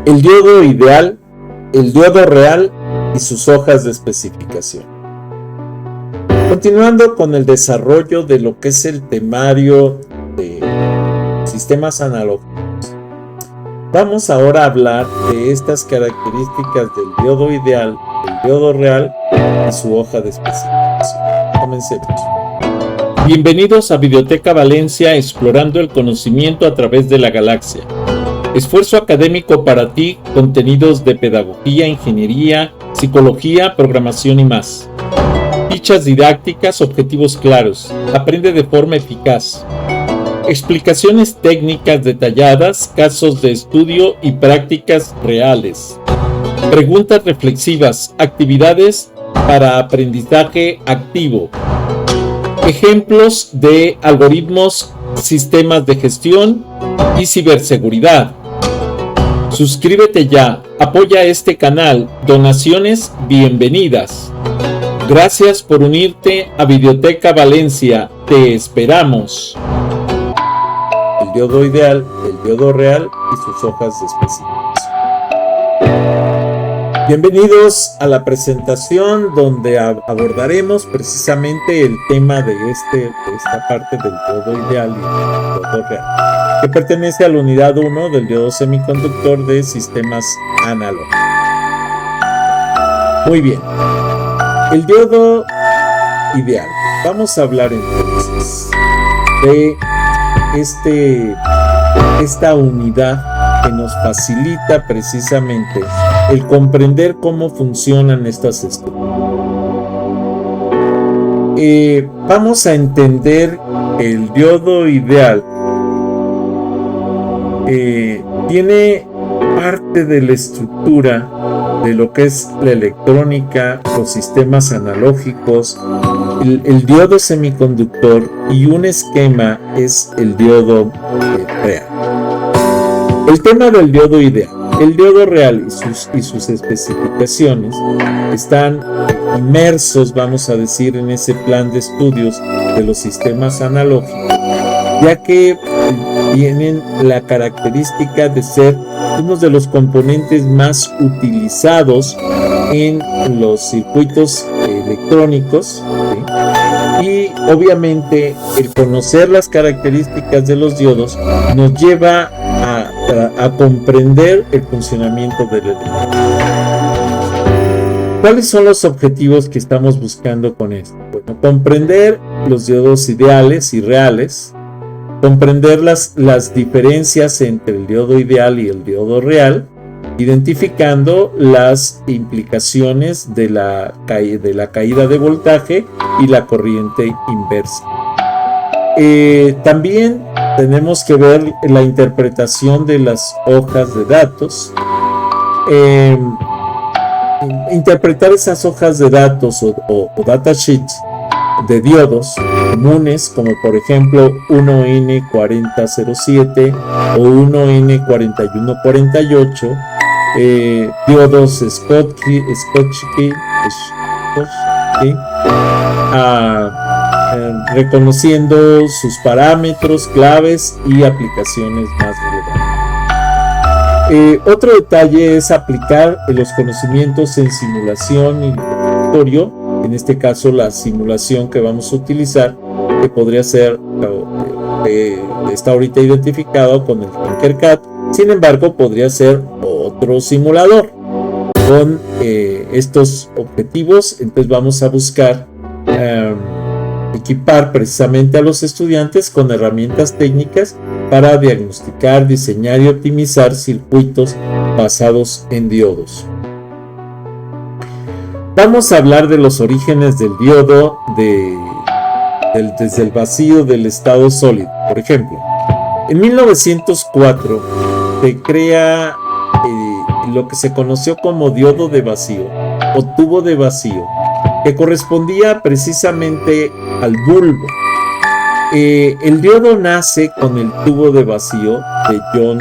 El diodo ideal, el diodo real y sus hojas de especificación. Continuando con el desarrollo de lo que es el temario de sistemas analógicos, vamos ahora a hablar de estas características del diodo ideal, el diodo real y su hoja de especificación. Comencemos. Bienvenidos a Videoteca Valencia, explorando el conocimiento a través de la galaxia. Esfuerzo académico para ti, contenidos de pedagogía, ingeniería, psicología, programación y más. Fichas didácticas, objetivos claros. Aprende de forma eficaz. Explicaciones técnicas detalladas, casos de estudio y prácticas reales. Preguntas reflexivas, actividades para aprendizaje activo. Ejemplos de algoritmos, sistemas de gestión y ciberseguridad. Suscríbete ya, apoya este canal, donaciones bienvenidas. Gracias por unirte a Videoteca Valencia, te esperamos. El diodo ideal, el diodo real y sus hojas de especificación. Bienvenidos a la presentación donde abordaremos precisamente el tema de esta parte del diodo ideal y el diodo real, que pertenece a la unidad 1 del diodo semiconductor de sistemas análogos. Muy bien, el diodo ideal. Vamos a hablar entonces de esta unidad que nos facilita precisamente el comprender cómo funcionan estas estructuras. Vamos a entender el diodo ideal. Tiene parte de la estructura de lo que es la electrónica, los sistemas analógicos, el diodo semiconductor y un esquema es el diodo real. El tema del diodo ideal, el diodo real y sus especificaciones están inmersos, vamos a decir, en ese plan de estudios de los sistemas analógicos, ya que tienen la característica de ser uno de los componentes más utilizados en los circuitos electrónicos, ¿sí? Y obviamente el conocer las características de los diodos nos lleva a comprender el funcionamiento del electrónico. ¿Cuáles son los objetivos que estamos buscando con esto? Bueno, comprender los diodos ideales y reales, comprender las diferencias entre el diodo ideal y el diodo real, identificando las implicaciones de la caída de voltaje y la corriente inversa. También tenemos que ver la interpretación de las hojas de datos, interpretar esas hojas de datos o datasheets de diodos comunes, como por ejemplo 1N4007 o 1N4148, diodos Schottky, ¿sí? Reconociendo sus parámetros, claves y aplicaciones más relevantes. Otro detalle es aplicar los conocimientos en simulación y laboratorio. En este caso, la simulación que vamos a utilizar, que podría ser, está ahorita identificado con el Tinkercad. Sin embargo, podría ser otro simulador con estos objetivos. Entonces vamos a buscar equipar precisamente a los estudiantes con herramientas técnicas para diagnosticar, diseñar y optimizar circuitos basados en diodos. Vamos a hablar de los orígenes del diodo desde el vacío del estado sólido. Por ejemplo, en 1904 se crea lo que se conoció como diodo de vacío o tubo de vacío, que correspondía precisamente al bulbo. El diodo nace con el tubo de vacío de John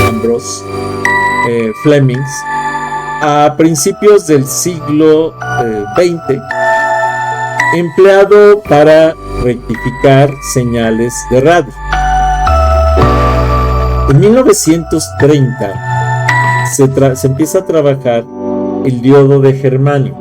Ambrose Fleming a principios del siglo XX, empleado para rectificar señales de radio. En 1930 se empieza a trabajar el diodo de germanio.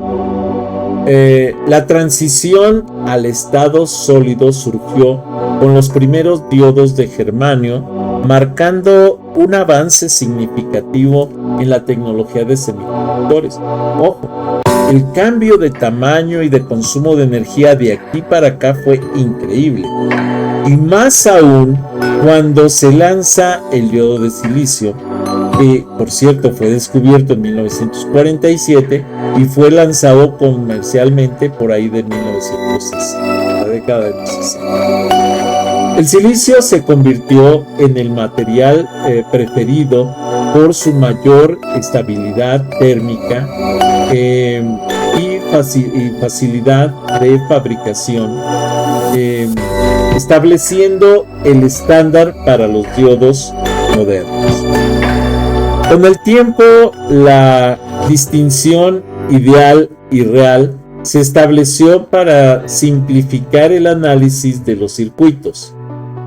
La transición al estado sólido surgió con los primeros diodos de germanio, marcando un avance significativo en la tecnología de semiconductores. Ojo, el cambio de tamaño y de consumo de energía de aquí para acá fue increíble. Y más aún cuando se lanza el diodo de silicio, que por cierto fue descubierto en 1947 y fue lanzado comercialmente por ahí de 1960, la década de los 60. El silicio se convirtió en el material preferido por su mayor estabilidad térmica y facilidad de fabricación, estableciendo el estándar para los diodos modernos. Con el tiempo, la distinción ideal y real se estableció para simplificar el análisis de los circuitos.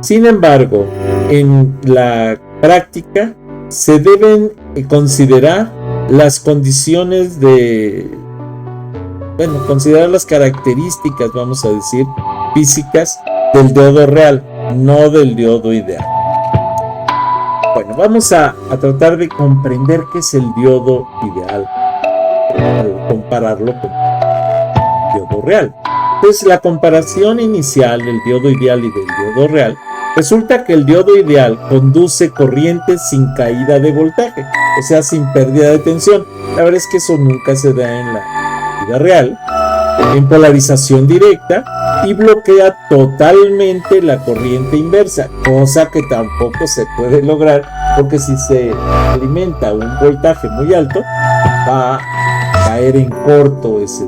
Sin embargo, en la práctica se deben considerar las condiciones considerar las características, vamos a decir, físicas del diodo real, no del diodo ideal. Bueno, vamos a tratar de comprender qué es el diodo ideal al compararlo con el diodo real. Entonces, la comparación inicial del diodo ideal y del diodo real, resulta que el diodo ideal conduce corrientes sin caída de voltaje, o sea, sin pérdida de tensión. La verdad es que eso nunca se da en la vida real, en polarización directa, y bloquea totalmente la corriente inversa, cosa que tampoco se puede lograr, porque si se alimenta un voltaje muy alto, va a caer en corto ese.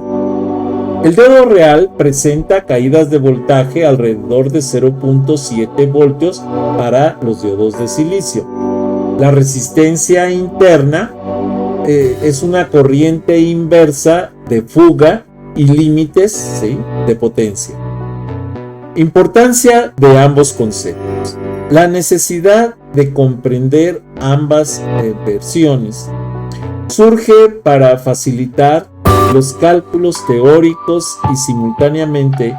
El diodo real presenta caídas de voltaje alrededor de 0.7 voltios para los diodos de silicio. La resistencia interna es una corriente inversa de fuga y límites, ¿sí?, de potencia. Importancia de ambos conceptos. La necesidad de comprender ambas versiones surge para facilitar los cálculos teóricos y simultáneamente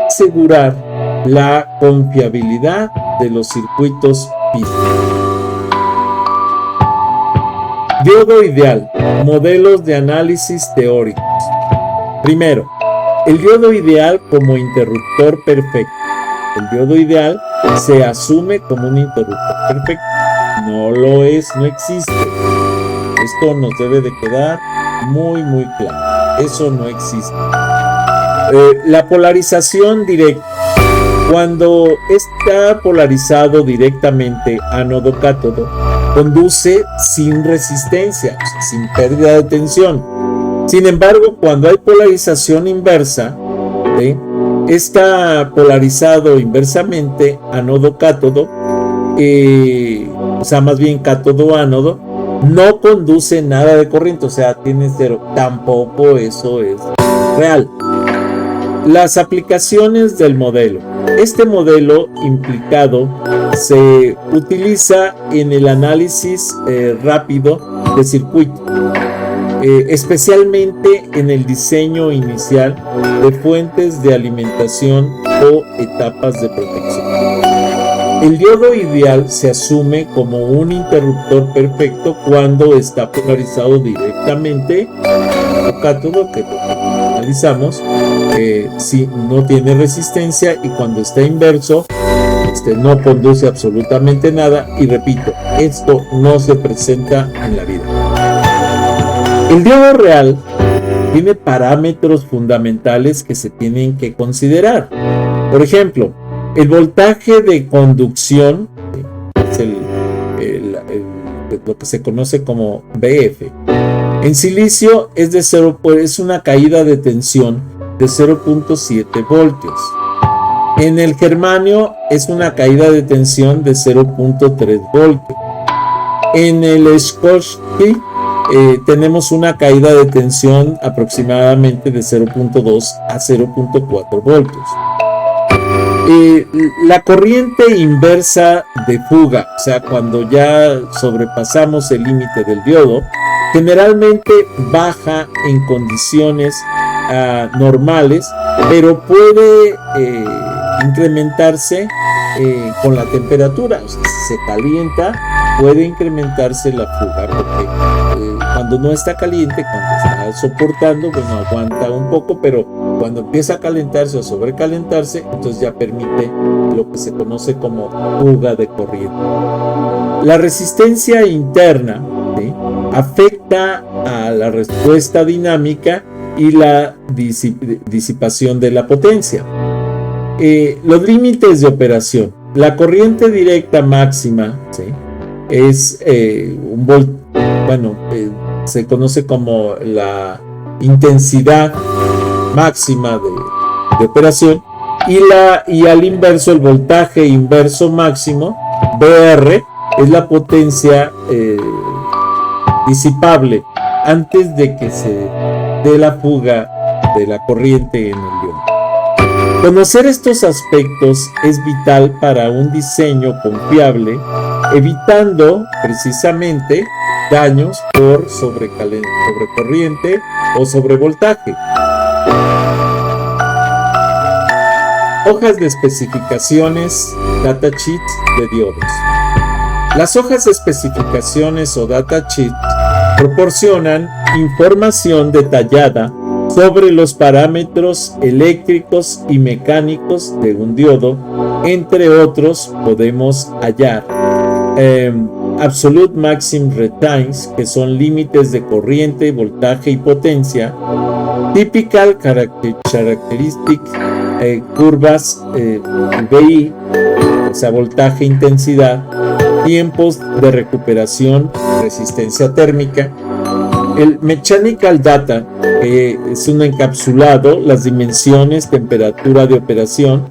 asegurar la confiabilidad de los circuitos físicos. Diodo ideal. Modelos de análisis teóricos. Primero, el diodo ideal como interruptor perfecto. El diodo ideal se asume como un interruptor perfecto. No lo es, no existe. Esto nos debe de quedar muy claro. Eso no existe. La polarización directa. Cuando está polarizado directamente ánodo-cátodo, conduce sin resistencia, o sea, sin pérdida de tensión. Sin embargo, cuando hay polarización inversa, ¿sí?, está polarizado inversamente ánodo-cátodo, o sea, más bien cátodo-ánodo, no conduce nada de corriente, o sea, tiene cero. Tampoco eso es real. Las aplicaciones del modelo. Este modelo implicado se utiliza en el análisis rápido de circuito, especialmente en el diseño inicial de fuentes de alimentación o etapas de protección. El diodo ideal se asume como un interruptor perfecto cuando está polarizado directamente al cátodo, que analizamos, si no tiene resistencia, y cuando está inverso, no conduce absolutamente nada. Y repito, esto no se presenta en la vida. El diodo real tiene parámetros fundamentales que se tienen que considerar. Por ejemplo, el voltaje de conducción es lo que se conoce como BF. En silicio es una caída de tensión de 0.7 voltios. En el germanio es una caída de tensión de 0.3 voltios. En el Schottky tenemos una caída de tensión aproximadamente de 0.2 a 0.4 voltios. La corriente inversa de fuga, o sea, cuando ya sobrepasamos el límite del diodo, generalmente baja en condiciones normales, pero puede incrementarse con la temperatura. O sea, si se calienta, puede incrementarse la fuga, porque cuando no está caliente, cuando está soportando, bueno, aguanta un poco, pero cuando empieza a calentarse o sobrecalentarse, entonces ya permite lo que se conoce como fuga de corriente. La resistencia interna, ¿sí?, afecta a la respuesta dinámica y la disipación de la potencia. Los límites de operación. La corriente directa máxima, ¿sí?, es un volt, bueno, se conoce como la intensidad máxima de operación, y al inverso, el voltaje inverso máximo, VR, es la potencia disipable antes de que se dé la fuga de la corriente en el diodo. Conocer estos aspectos es vital para un diseño confiable, evitando precisamente daños por sobrecorriente o sobrevoltaje. Hojas de especificaciones, datasheets de diodos. Las hojas de especificaciones o datasheets proporcionan información detallada sobre los parámetros eléctricos y mecánicos de un diodo. Entre otros podemos hallar Absolute Maximum Readings, que son límites de corriente, voltaje y potencia, Typical Characteristic, curvas VI, o sea, voltaje, intensidad, tiempos de recuperación, resistencia térmica. El Mechanical Data, que es un encapsulado, las dimensiones, temperatura de operación.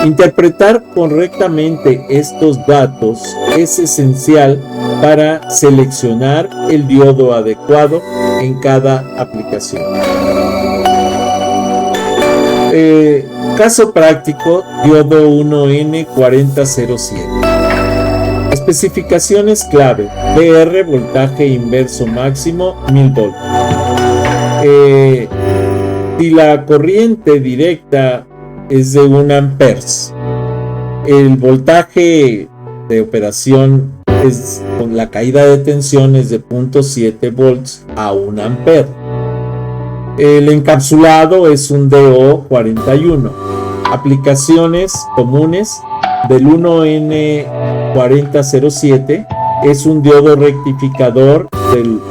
Interpretar correctamente estos datos es esencial para seleccionar el diodo adecuado en cada aplicación. Caso práctico, diodo 1N4007. Especificaciones clave: VR, voltaje inverso máximo 1000 volts. Si la corriente directa es de 1 amperes, el voltaje de operación es, con la caída de tensión, es de 0.7 volts a 1 ampere. El encapsulado es un DO41. Aplicaciones comunes del 1N4007 es un diodo rectificador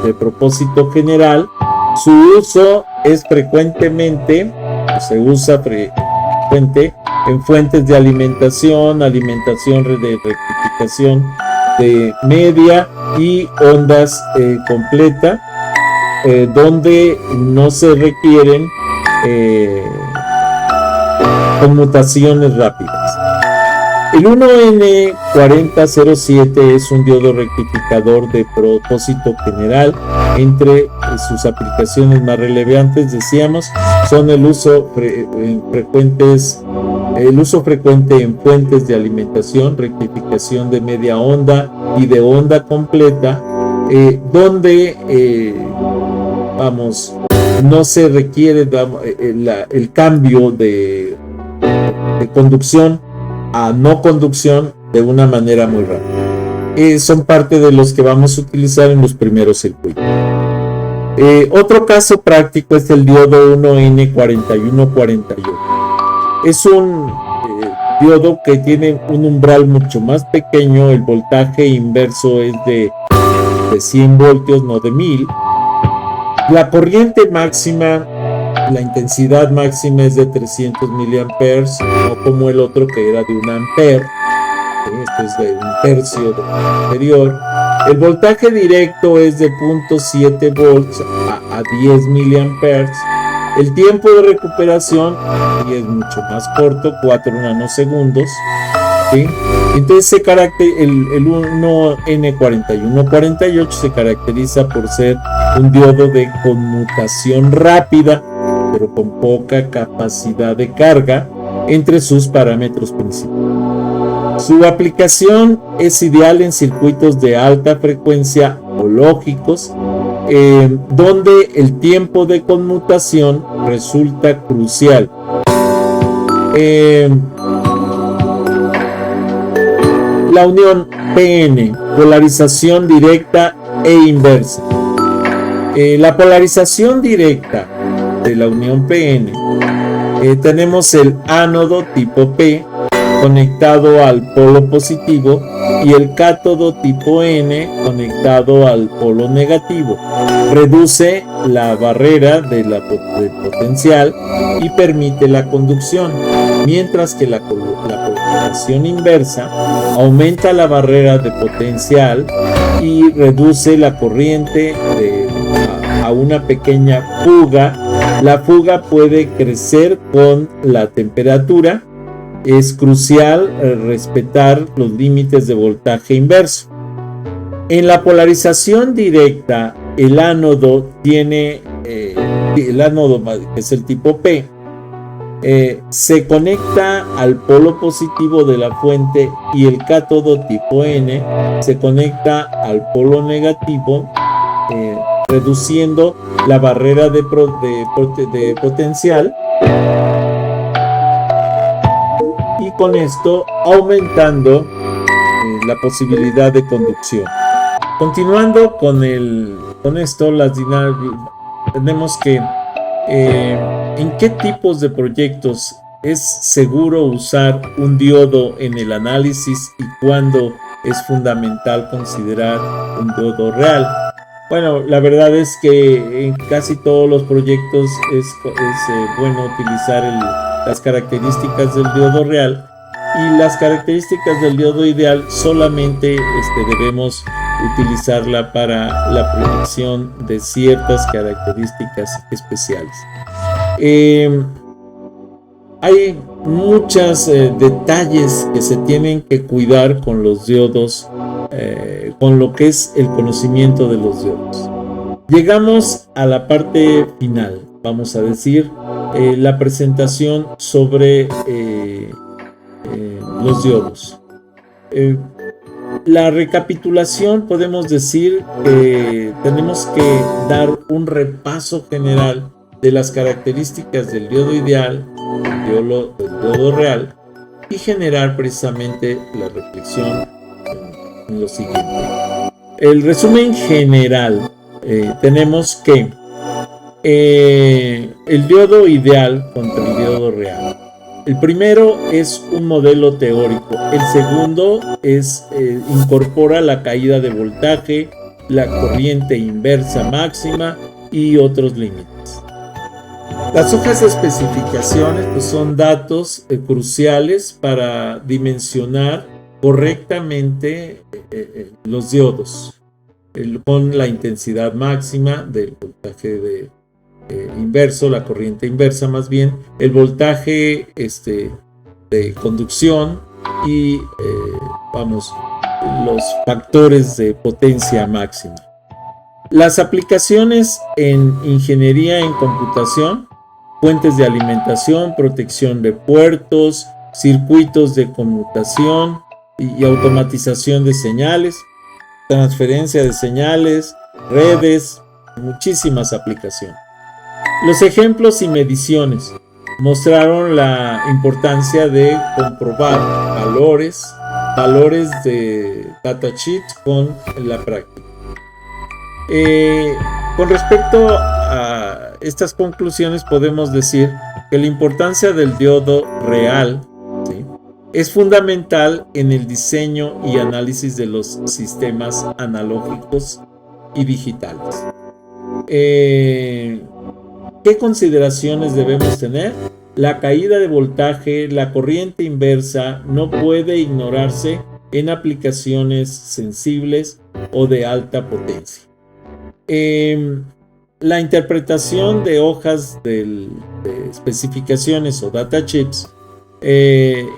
de propósito general. Su uso es frecuentemente, se usa frecuente en fuentes de alimentación de rectificación de media y ondas completa, donde no se requieren conmutaciones rápidas. El 1N4007 es un diodo rectificador de propósito general. Entre sus aplicaciones más relevantes, decíamos, son el uso frecuente en fuentes de alimentación, rectificación de media onda y de onda completa, donde no se requiere el cambio de conducción a no conducción de una manera muy rápida. Son parte de los que vamos a utilizar en los primeros circuitos. Otro caso práctico es el diodo 1N4148. Es un diodo que tiene un umbral mucho más pequeño. El voltaje inverso es de 100 voltios, no de 1000. La corriente máxima, la intensidad máxima es de 300 miliamperes, no como el otro que era de 1 ampere. Esto es de 1/3 anterior. El voltaje directo es de 0.7 volts a 10 miliamperes. El tiempo de recuperación es mucho más corto, 4 nanosegundos. ¿Sí? Entonces el 1N4148 se caracteriza por ser un diodo de conmutación rápida, pero con poca capacidad de carga, entre sus parámetros principales. Su aplicación es ideal en circuitos de alta frecuencia o lógicos, donde el tiempo de conmutación resulta crucial. La unión PN, polarización directa e inversa. La polarización directa de la unión PN, tenemos el ánodo tipo P conectado al polo positivo y el cátodo tipo N conectado al polo negativo. Reduce la barrera del potencial y permite la conducción, mientras que la polarización inversa aumenta la barrera de potencial y reduce la corriente a una pequeña fuga. La fuga puede crecer con la temperatura. Es crucial respetar los límites de voltaje inverso. En la polarización directa, el ánodo tiene, el ánodo que es el tipo P, se conecta al polo positivo de la fuente y el cátodo tipo N se conecta al polo negativo, reduciendo la barrera de potencial, y con esto aumentando la posibilidad de conducción. Continuando con esto, tenemos que en qué tipos de proyectos es seguro usar un diodo en el análisis y cuándo es fundamental considerar un diodo real. Bueno, la verdad es que en casi todos los proyectos es bueno utilizar las características del diodo real, y las características del diodo ideal solamente debemos utilizarla para la predicción de ciertas características especiales. Hay muchos detalles que se tienen que cuidar con los diodos, con lo que es el conocimiento de los diodos. Llegamos a la parte final, vamos a decir, la presentación sobre los diodos. La recapitulación, podemos decir que tenemos que dar un repaso general de las características del diodo ideal, del diodo real, y generar precisamente la reflexión en lo siguiente. El resumen general, tenemos que el diodo ideal contra el diodo real. El primero es un modelo teórico. El segundo incorpora la caída de voltaje, la corriente inversa máxima y otros límites. Las hojas de especificaciones son datos cruciales para dimensionar correctamente los diodos con la intensidad máxima del voltaje inverso, la corriente inversa más bien, el voltaje de conducción y los factores de potencia máxima. Las aplicaciones en ingeniería en computación, fuentes de alimentación, protección de puertos, circuitos de conmutación y automatización de señales, transferencia de señales, redes, muchísimas aplicaciones. Los ejemplos y mediciones mostraron la importancia de comprobar valores de datasheet con la práctica. Con respecto a estas conclusiones, podemos decir que la importancia del diodo real, ¿sí?, es fundamental en el diseño y análisis de los sistemas analógicos y digitales. ¿Qué consideraciones debemos tener? La caída de voltaje, la corriente inversa no puede ignorarse en aplicaciones sensibles o de alta potencia. La interpretación de hojas de especificaciones o datasheets.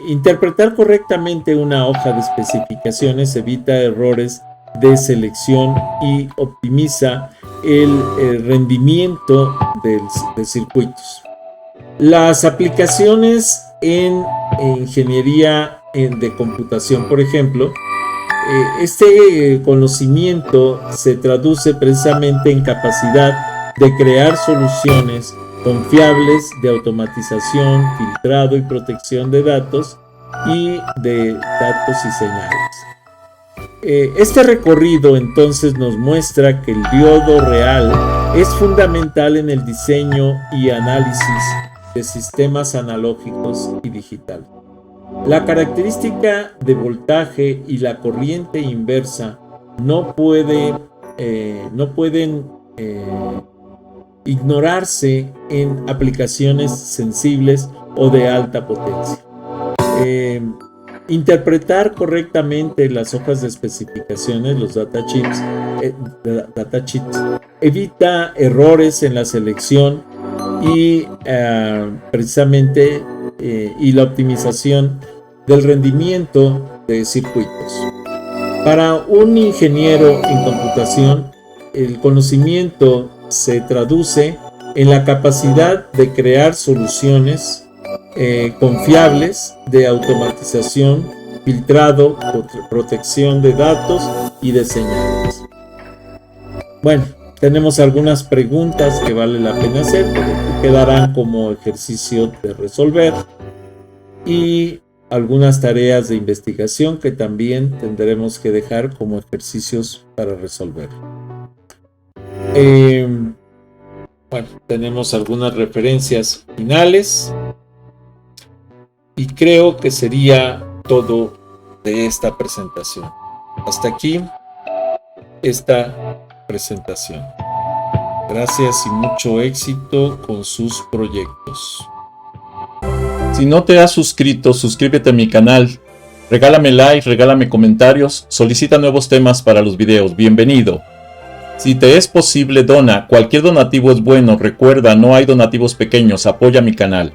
Interpretar correctamente una hoja de especificaciones evita errores de selección y optimiza el rendimiento de circuitos. Las aplicaciones en ingeniería de computación, por ejemplo, este conocimiento se traduce precisamente en capacidad de crear soluciones confiables de automatización, filtrado y protección de datos y señales. Este recorrido entonces nos muestra que el diodo real es fundamental en el diseño y análisis de sistemas analógicos y digitales. La característica de voltaje y la corriente inversa no pueden ignorarse en aplicaciones sensibles o de alta potencia. Interpretar correctamente las hojas de especificaciones, los datasheets, evita errores en la selección y precisamente y la optimización del rendimiento de circuitos. Para un ingeniero en computación, el conocimiento se traduce en la capacidad de crear soluciones confiables de automatización, filtrado, protección de datos y de señales. Bueno, tenemos algunas preguntas que vale la pena hacer, que quedarán como ejercicio de resolver, y algunas tareas de investigación que también tendremos que dejar como ejercicios para resolver. Bueno, tenemos algunas referencias finales y creo que sería todo de esta presentación. Hasta aquí esta presentación. Gracias y mucho éxito con sus proyectos. Si no te has suscrito, suscríbete a mi canal. Regálame like, regálame comentarios, solicita nuevos temas para los videos. Bienvenido. Si te es posible, dona. Cualquier donativo es bueno. Recuerda, no hay donativos pequeños. Apoya mi canal.